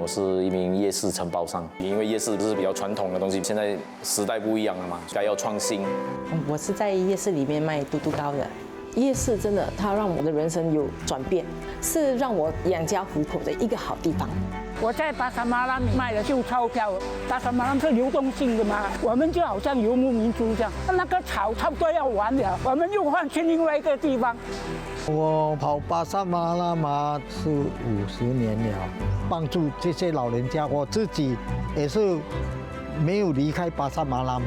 我是一名夜市承包商，因为夜市是比较传统的东西，现在时代不一样了嘛，该要创新。我是在夜市里面卖嘟嘟糕的。夜市真的，它让我的人生有转变，是让我养家糊口的一个好地方。我在巴沙马拉卖的就钞票，巴沙马拉是流动性的嘛，我们就好像游牧民族这样，那个草差不多要完了，我们又换去另外一个地方。我跑巴沙马拉马是50年了，帮助这些老人家，我自己也是没有离开巴沙马拉。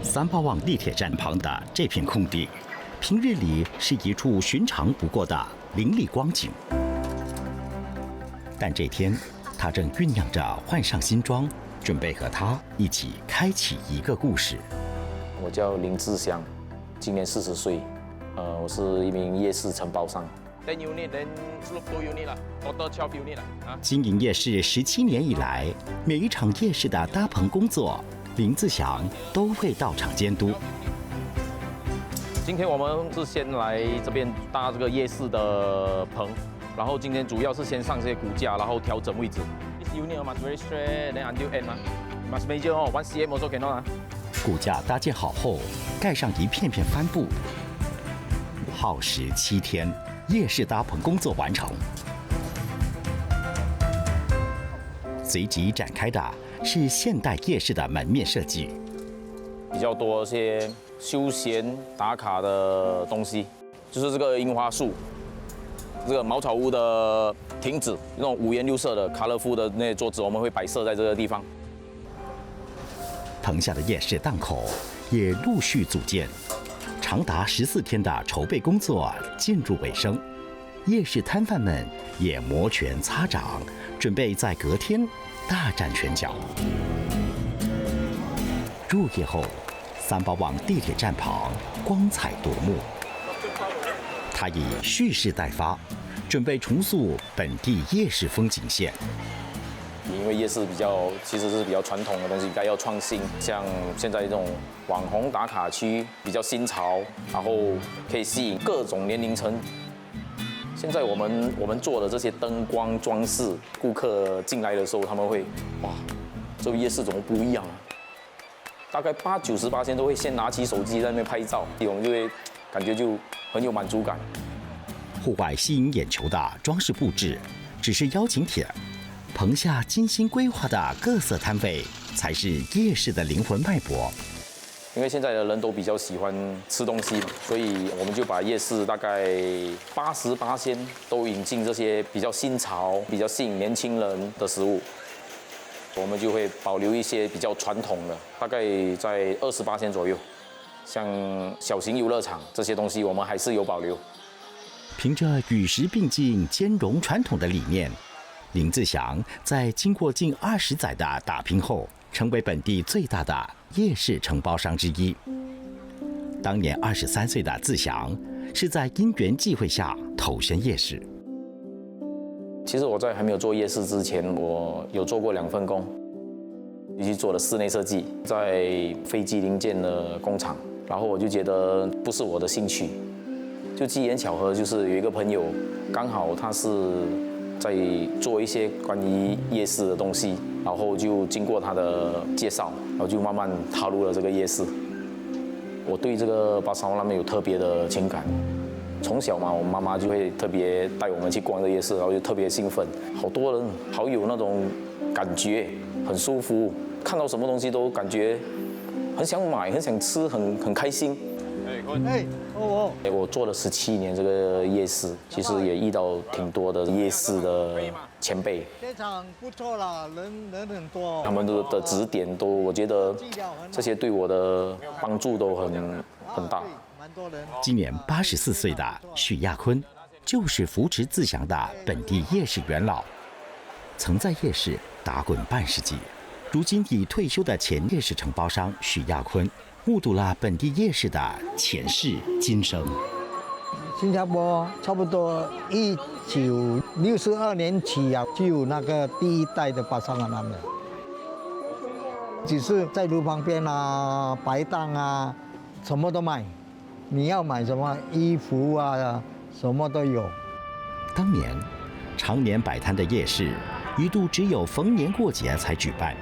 三巴旺地铁站旁的这片空地，平日里是一处寻常不过的邻里光景。但这天，他正酝酿着换上新装，准备和他一起开启一个故事。我叫林志祥，今年40岁，我是一名夜市承包商。10 unit, then 2 unit 啦 ，total 12 unit 啦。经营夜市17年以来，每一场夜市的搭棚工作，林志祥都会到场监督。今天我们是先来这边搭这个夜市的棚，然后今天主要是先上这些骨架，然后调整位置。This unit must very straight, then until end 啊 ，must measure 哦，1 cm also cannot 啊。骨架搭建好后，盖上一片片帆布，耗时7天，夜市搭棚工作完成。随即展开的是现代夜市的门面设计，比较多一些休闲打卡的东西，就是这个樱花树，这个茅草屋的亭子，那种5颜6色的 colorful 的那些桌子，我们会摆设在这个地方。棚下的夜市档口也陆续组建，长达14天的筹备工作进入尾声，夜市摊贩们也摩拳擦掌，准备在隔天大展拳脚。入夜后，三巴旺地铁站旁光彩夺目，他以蓄势待发，准备重塑本地夜市风景线。因为夜市其实是比较传统的东西，该要创新。像现在这种网红打卡区比较新潮，然后可以吸引各种年龄层。现在我们做的这些灯光装饰，顾客进来的时候他们会哇，这个夜市怎么不一样啊？大概80-90%都会先拿起手机在那边拍照，我们就会感觉就很有满足感。户外吸引眼球的装饰布置只是邀请帖，棚下精心规划的各色摊位才是夜市的灵魂脉搏。因为现在的人都比较喜欢吃东西嘛，所以我们就把夜市大概80%都引进这些比较新潮、比较吸引年轻人的食物。我们就会保留一些比较传统的，大概在20%左右。像小型游乐场这些东西，我们还是有保留。凭着与时并进、兼容传统的理念，林志祥在经过近20载的打拼后，成为本地最大的夜市承包商之一。当年23岁的志祥是在因缘际会下投身夜市。其实我在还没有做夜市之前，我有做过2份工，一起做了室内设计，在飞机零件的工厂。然后我就觉得不是我的兴趣，就机缘巧合，就是有一个朋友，刚好他是在做一些关于夜市的东西，然后就经过他的介绍，然后就慢慢踏入了这个夜市。我对这个巴沙旺那边有特别的情感。从小嘛，我妈妈就会特别带我们去逛这夜市，然后就特别兴奋。好多人，好有那种感觉，很舒服，看到什么东西都感觉很想买，很想吃，很开心。我做了17年这个夜市，其实也遇到挺多的夜市的前辈。这场不错了，人很多。他们的指点都，我觉得这些对我的帮助都很大。今年84岁的许亚坤，就是扶持志祥的本地夜市元老，曾在夜市打滚半世纪，如今已退休的前夜市承包商许亚坤，目睹了本地夜市的前世今生。新加坡差不多1962年起啊，就有那个第一代的巴沙马拉了。只是在路旁边啊、摆档啊，什么都卖。你要买什么衣服啊，什么都有。当年，常年摆摊的夜市，一度只有逢年过节才举办。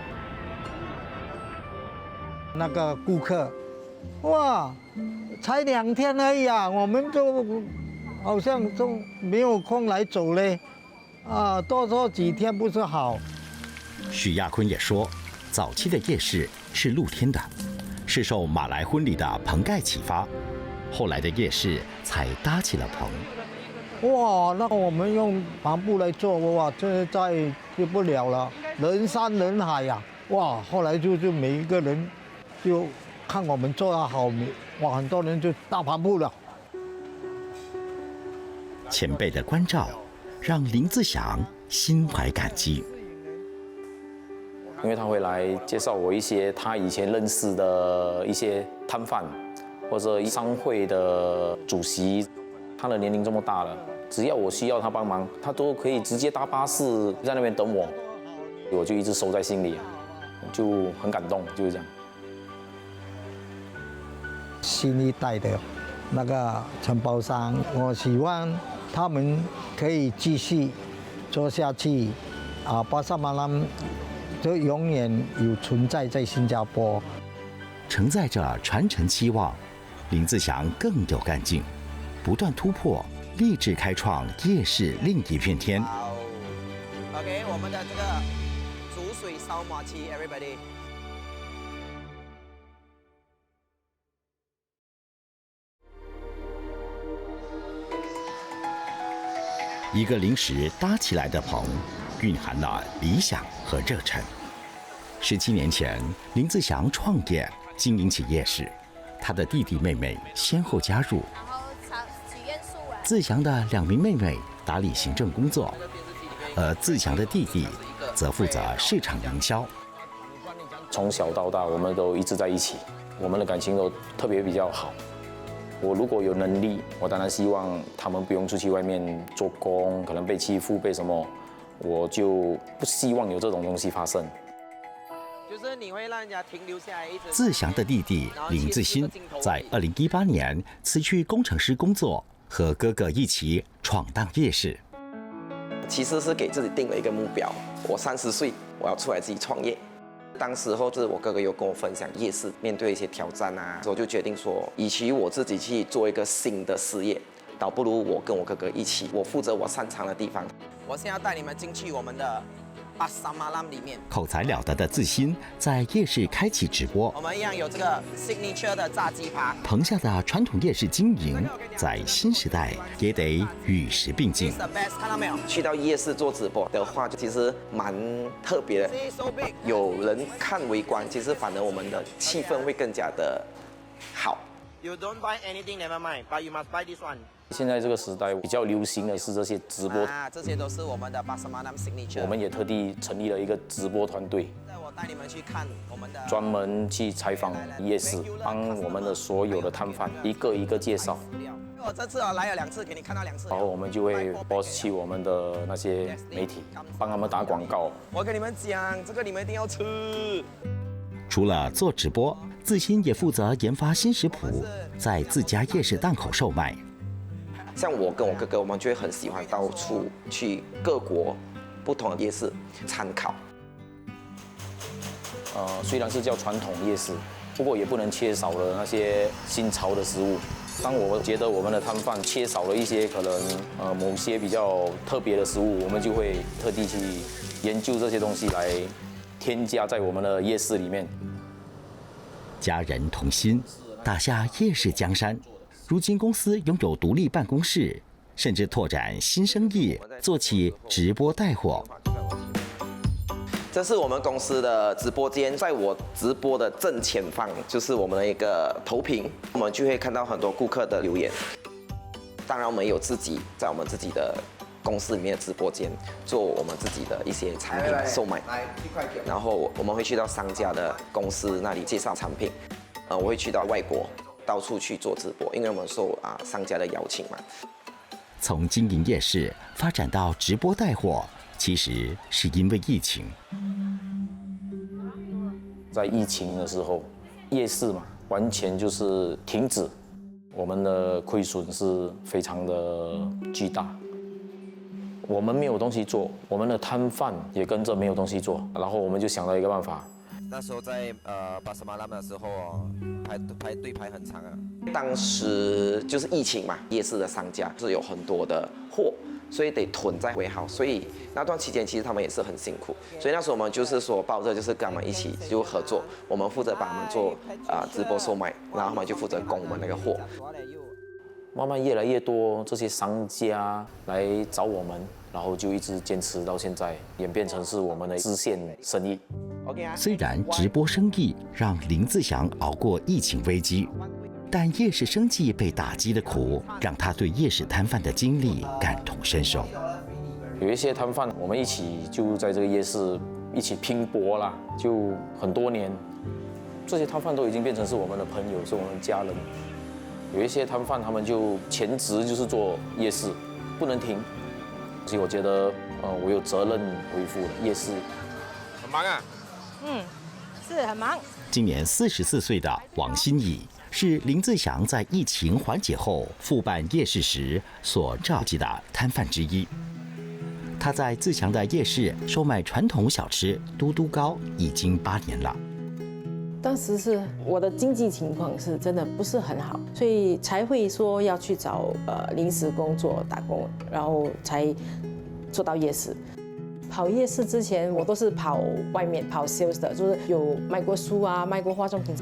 那个顾客，哇，才2天而已啊，我们就好像都没有空来走嘞，啊，多做几天不是好。许亚坤也说，早期的夜市是露天的，是受马来婚礼的棚盖启发，后来的夜市才搭起了棚。哇，那我们用帆布来做，哇，这再就不了了，人山人海呀、哇，后来就每一个人就看我们做得好，哇，很多人就搭帆布了。前辈的关照，让林自祥心怀感激。因为他会来介绍我一些他以前认识的一些摊贩，或者商会的主席。他的年龄这么大了，只要我需要他帮忙，他都可以直接搭巴士在那边等我，我就一直收在心里，就很感动，就是这样。新一代的那个承包商，我希望他们可以继续做下去，啊，巴沙马拉就永远有存在在新加坡。承载着传承期望，林自祥更有干劲，不断突破，立志开创夜市另一片天。OK， 我们的这个煮水烧马期 ，everybody。一个临时搭起来的棚，蕴含了理想和热忱。17年前，林自祥创业经营起夜市，他的弟弟妹妹先后加入。自祥的2名妹妹打理行政工作，而自祥的弟弟则负责市场营销。从小到大，我们都一直在一起，我们的感情都特别比较好。我如果有能力，我当然希望他们不用出去外面做工，可能被欺负、被什么，我就不希望有这种东西发生。就是你会让人家停留下来一直。自祥的弟弟林自新在2018年辞去工程师工作，和哥哥一起闯荡夜市。其实是给自己定了一个目标，我30岁我要出来自己创业。当时候就是我哥哥有跟我分享夜市面对一些挑战啊，所以我就决定说，与其我自己去做一个新的事业，倒不如我跟我哥哥一起，我负责我擅长的地方。我现在要带你们进去我们的巴沙马拉里面。口才了得的自新在夜市开启直播，我们一样有这个 signature 的炸鸡扒。棚下的传统夜市经营，在新时代也得与时并进。看到没有？去到夜市做直播的话，其实蛮特别的，有人看围观，其实反而我们的气氛会更加的好。You don't buy anything, never mind, but you must buy this one. 现在这个时代比较流行的是这些直播，这些都是我们的巴沙马拉 signature。我们也特地成立了一个直播团队，我带你们去看我们的，专门去采访夜市，帮我们的所有的摊贩一个一个介绍。我这次来了2次，给你看到2次。然后我们就会 boss 去我们的那些媒体，帮他们打广告。我跟你们讲，这个你们一定要吃。除了做直播，自新也负责研发新食谱，在自家夜市档口售卖。像我跟我哥哥，我们就会很喜欢到处去各国不同的夜市参考。虽然是叫传统夜市，不过也不能缺少了那些新潮的食物。当我觉得我们的摊贩缺少了一些可能某些比较特别的食物，我们就会特地去研究这些东西来添加在我们的夜市里面。家人同心，打下夜市江山。如今公司拥有独立办公室，甚至拓展新生意，做起直播带货。这是我们公司的直播间，在我直播的正前方就是我们的一个投屏，我们就会看到很多顾客的留言。当然，我们有自己在我们自己的公司里面的直播间做我们自己的一些产品售卖，然后我们会去到商家的公司那里介绍产品，我会去到外国到处去做直播，因为我们受商家的邀请嘛。从经营夜市发展到直播带货，其实是因为疫情。在疫情的时候，夜市嘛，完全就是停止，我们的亏损是非常的巨大。我们没有东西做，我们的摊贩也跟着没有东西做，然后我们就想到一个办法。那时候在巴沙马拉的时候排队排很长啊。当时就是疫情嘛，夜市的商家是有很多的货，所以得囤在尾号，所以那段期间其实他们也是很辛苦，所以那时候我们就是说抱着就是跟他们一起就合作，我们负责帮他们做直播售卖，然后他们就负责供我们那个货。慢慢越来越多这些商家来找我们，然后就一直坚持到现在，演变成是我们的支线生意。虽然直播生意让林自祥熬过疫情危机，但夜市生计被打击的苦，让他对夜市摊贩的经历感同身受。有一些摊贩，我们一起就在这个夜市一起拼搏啦，就很多年。这些摊贩都已经变成是我们的朋友，是我们的家人。有一些摊贩，他们就全职就是做夜市，不能停。所以我觉得，我有责任维护夜市。很忙啊。是很忙。今年44岁的王新怡是林自祥在疫情缓解后复办夜市时所召集的摊贩之一。他在自强的夜市售卖传统小吃嘟嘟糕已经8年了。当时是我的经济情况是真的不是很好，所以才会说要去找临时工作打工，然后才做到夜市。跑夜市之前，我都是跑外面跑 sales 的，就是有卖过书啊，卖过化妆品。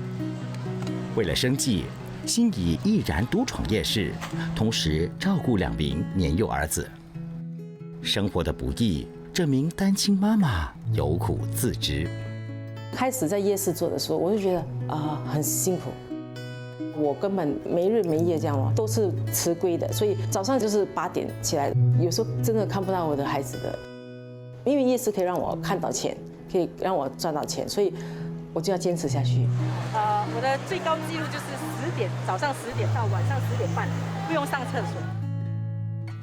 为了生计，新怡毅然独闯夜市，同时照顾2名年幼儿子。生活的不易，这名单亲妈妈有苦自知。开始在夜市做的时候，我就觉得很辛苦，我根本没日没夜这样都是迟归的，所以早上就是8点起来，有时候真的看不到我的孩子的，因为夜市可以让我看到钱，可以让我赚到钱，所以我就要坚持下去。我的最高纪录就是早上10点到晚上10点半，不用上厕所。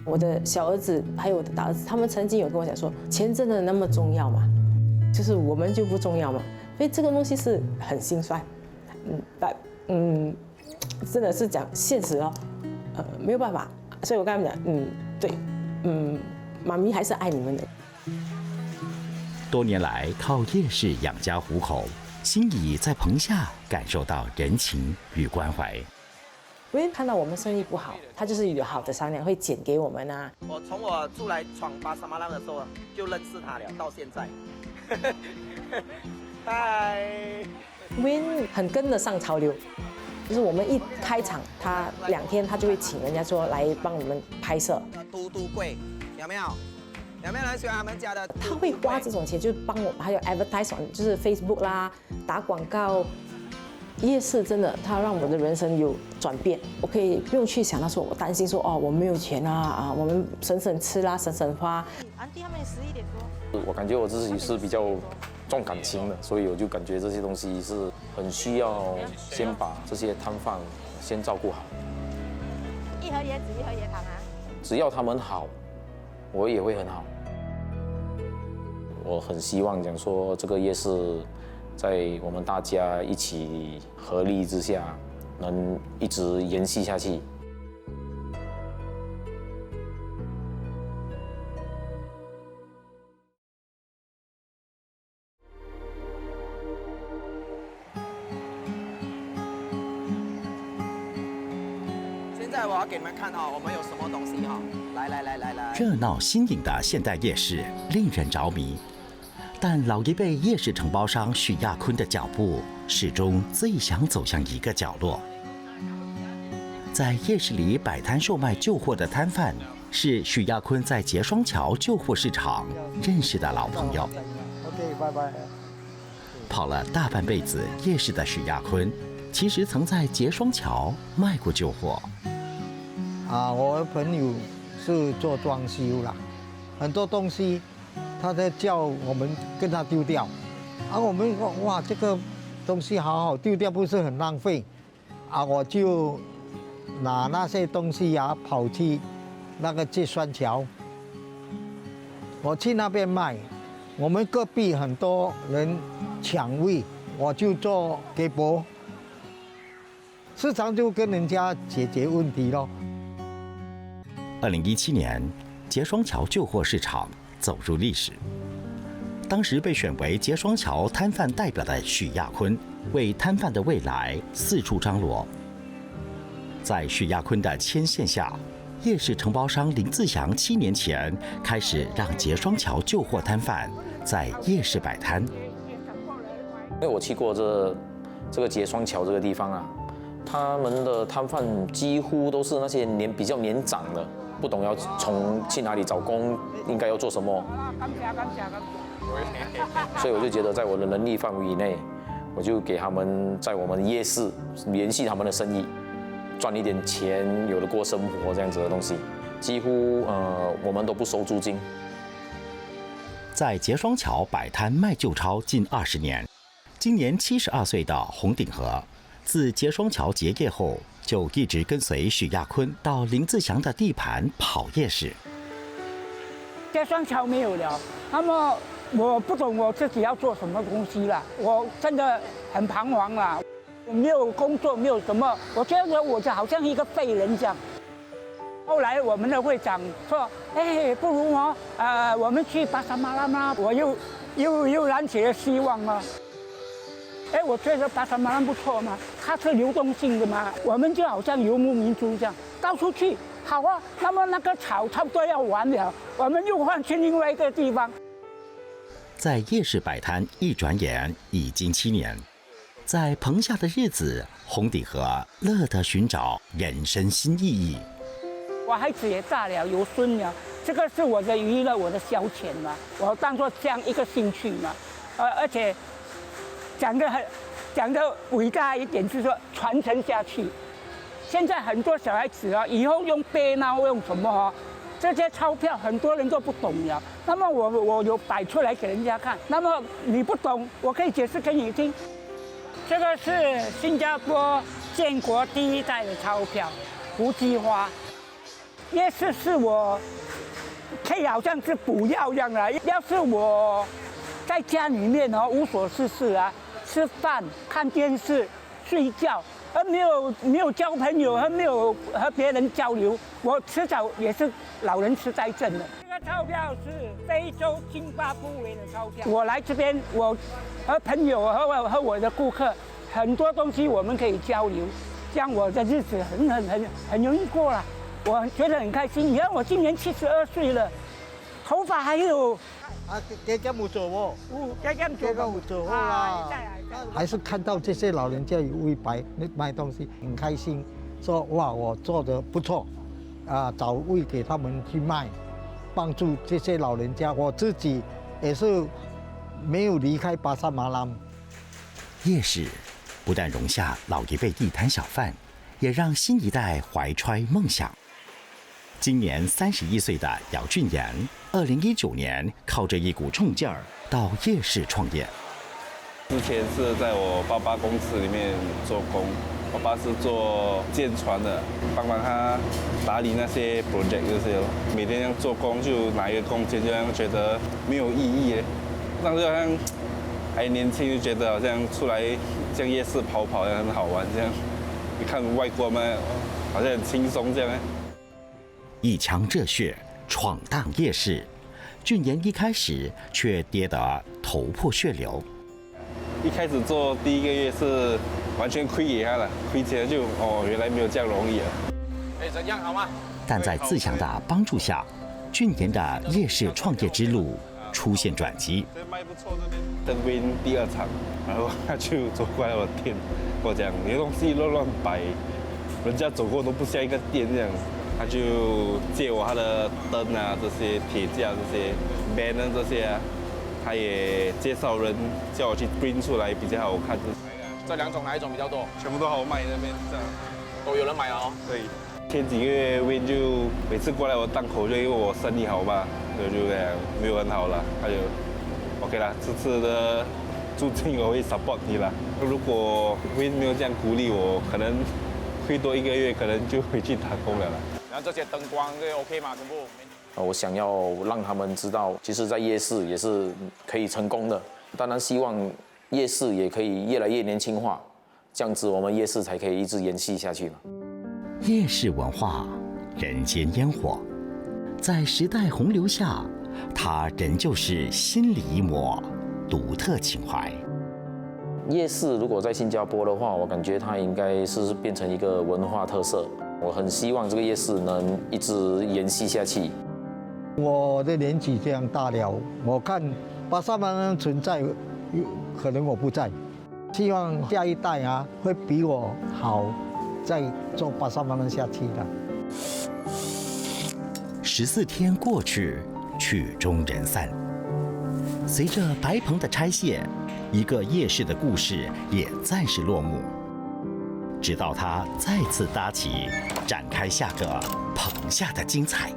我的小儿子还有我的大儿子，他们曾经有跟我讲说，钱真的那么重要吗？就是我们就不重要嘛，所以这个东西是很心酸，真的是讲现实没有办法，所以我跟他们讲，对，妈咪还是爱你们的。多年来靠夜市养家糊口，新怡在棚下感受到人情与关怀。因为看到我们生意不好，他就是有好的商量会减给我们啊。我从我出来闯巴沙马拉的时候就认识他了，到现在。嗨 Win 很跟得上潮流，就是我们一开场，他2天他就会请人家说来帮我们拍摄。嘟嘟贵有没有？有没有人喜欢他们家的？他会花这种钱，就帮我们，还有 advertise， 就是 Facebook 啦，打广告。夜市真的，它让我的人生有转变。我可以不用去想到说，我担心说我没有钱我们省吃啦，省花。安迪他们11点多。我感觉我自己是比较重感情的，所以我就感觉这些东西是很需要先把这些摊贩先照顾好。1盒椰子1盒椰糖啊。只要他们好，我也会很好。我很希望讲说这个夜市，在我们大家一起合力之下，能一直延续下去。现在我要给你们看我们有什么东西来。热闹新颖的现代夜市令人着迷，但老一辈夜市承包商许亚坤的脚步始终最想走向一个角落。在夜市里摆摊售卖旧货的摊贩是许亚坤在结双桥旧货市场认识的老朋友。OK， 拜拜。跑了大半辈子夜市的许亚坤，其实曾在结双桥卖过旧货。我的朋友是做装修啦，很多东西，他在叫我们跟他丢掉，我们说哇，这个东西好好丢掉，不是很浪费，我就拿那些东西跑去那个接栓桥，我去那边卖，我们隔壁很多人抢位，我就做给博，时常就跟人家解决问题咯。2017年，结霜桥旧货市场走入历史。当时被选为结霜桥摊贩代表的许亚坤，为摊贩的未来四处张罗。在许亚坤的牵线下，夜市承包商林自祥7年前开始让结霜桥旧货摊贩在夜市摆摊。因为我去过这个结霜桥这个地方他们的摊贩几乎都是那些比较年长的，不懂要去哪里找工，应该要做什么。所以我就觉得，在我的能力范围以内，我就给他们在我们夜市联系他们的生意，赚一点钱，有的过生活这样子的东西。几乎我们都不收租金。在结霜桥摆摊卖旧钞近20年，今年72岁的洪鼎和，自结霜桥结业后，就一直跟随许亚坤到林自祥的地盘跑夜市。结霜桥没有了，那么我不懂我自己要做什么东西了，我真的很彷徨了，没有工作，没有什么，我觉得我就好像一个废人这样。后来我们的会长说，不如我们去巴沙马拉嘛，我又燃起了希望了。我觉得巴沙马拉不错嘛，它是流动性的嘛，我们就好像游牧民族这样，到处去。好啊，那么那个草差不多要完了，我们又换去另外一个地方。在夜市摆摊一转眼已经7年，在棚下的日子，洪鼎和乐得寻找人生新意义。我孩子也大了，有孙了，这个是我的娱乐，我的消遣嘛，我当做这样一个兴趣嘛，而且讲的伟大一点，就是说传承下去。现在很多小孩子以后用贝闹用什么这些钞票很多人都不懂了。那么我有摆出来给人家看，那么你不懂，我可以解释给你听。这个是新加坡建国第1代的钞票，胡姬花。夜市是我可以好像是补药一样的，要是我在家里面无所事事吃饭、看电视、睡觉。而没有交朋友，而没有和别人交流，我迟早也是老人痴呆症的。这个钞票是非洲津巴布韦的钞票。我来这边，我和朋友和我的顾客，很多东西我们可以交流，这样我的日子很容易过了，我觉得很开心。你看我今年72岁了，头发还有。给没做哦，给没做啦。还是看到这些老人家有为卖东西很开心，说哇我做得不错，找位给他们去卖，帮助这些老人家。我自己也是没有离开巴沙马拉。夜市不但容下老一辈地摊小贩，也让新一代怀揣梦想。今年31岁的姚俊言，2019年靠着一股冲劲儿到夜市创业。之前是在我爸爸公司里面做工，我爸是做建船的，帮忙他打理那些 project 这些，每天这样做工就拿一个工钱，就这样觉得没有意义耶。当时好像还年轻，就觉得好像出来像夜市跑跑很好玩这样。你看外国嘛，好像很轻松这样。一腔热血闯荡夜市，俊言一开始却跌得头破血流。一开始做第1个月是完全亏给他了，亏钱就原来没有这样容易啊。怎样好吗？但在自强的帮助下，俊言的夜市创业之路出现转机。卖不错这边。登 Win 第2场，然后他就走过来我店，跟我讲你的东西乱摆，人家走过都不像一个店这样。他就借我他的灯这些铁架这些 banner 这些他也介绍人叫我去 print 出来比较好看。这2种哪一种比较多？全部都好卖那边这样，都有人买对。前几个月 Win 就每次过来我档口就因为我生意好嘛，所以就这样没有很好了，他就 OK 啦，这次的租金我会 support 你啦。如果 Win 没有这样鼓励我，可能会多1个月，可能就回去打工了啦。然后这些灯光这 OK 吗？全部？我想要让他们知道，其实，在夜市也是可以成功的。当然，希望夜市也可以越来越年轻化，这样子我们夜市才可以一直延续下去嘛。夜市文化，人间烟火，在时代洪流下，它仍旧是心里一抹独特情怀。夜市如果在新加坡的话，我感觉它应该是变成一个文化特色。我很希望这个夜市能一直延续下去。我的年纪这样大了，我看巴沙马人存在，可能我不在。希望下一代啊会比我好，再做巴沙马人下去的。14天过去，曲终人散。随着白棚的拆卸，一个夜市的故事也暂时落幕。直到它再次搭起，展开下个棚下的精彩。